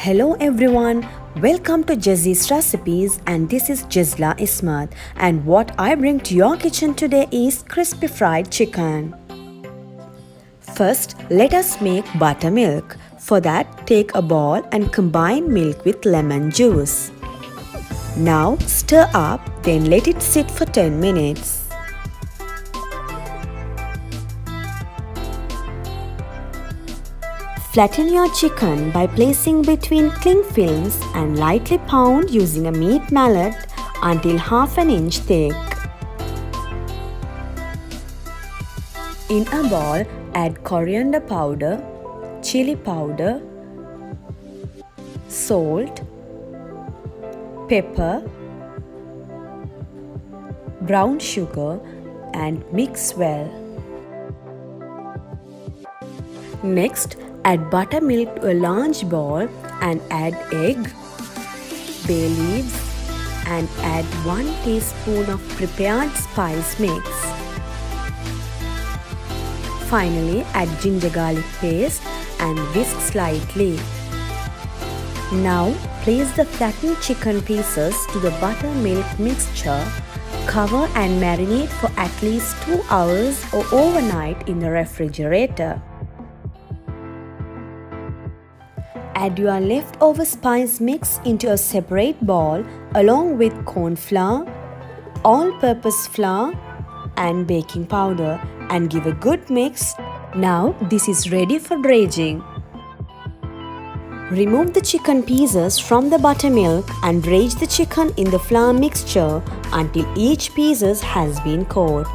Hello everyone, welcome to Jazees Recipes, and this is Jazla Ismat, and what I bring to your kitchen today is crispy fried chicken. First, let us make buttermilk. For that, take a bowl and combine milk with lemon juice. Now stir up, then let it sit for 10 minutes. Flatten your chicken by placing between cling films and lightly pound using a meat mallet until half an inch thick. In a bowl, add coriander powder, chili powder, salt, pepper, brown sugar, and mix well. Next, add buttermilk to a large bowl and add egg, bay leaves, and add 1 teaspoon of prepared spice mix. Finally, add ginger garlic paste and whisk slightly. Now, place the flattened chicken pieces to the buttermilk mixture. Cover and marinate for at least 2 hours or overnight in the refrigerator. Add your leftover spice mix into a separate bowl along with corn flour, all-purpose flour, and baking powder, and give a good mix. Now this is ready for dredging. Remove the chicken pieces from the buttermilk and dredge the chicken in the flour mixture until each piece has been coated.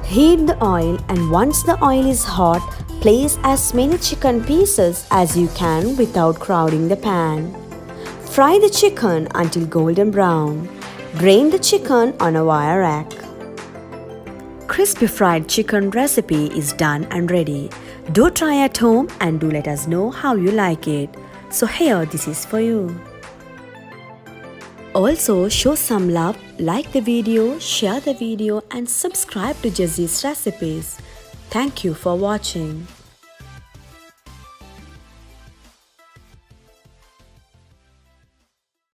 Heat the oil, and once the oil is hot, place as many chicken pieces as you can without crowding the pan. Fry the chicken until golden brown. Drain the chicken on a wire rack. Crispy fried chicken recipe is done and ready. Do try at home and do let us know how you like it. So here, this is for you. Also, show some love, like the video, share the video, and subscribe to Jazees Recipes. Thank you for watching.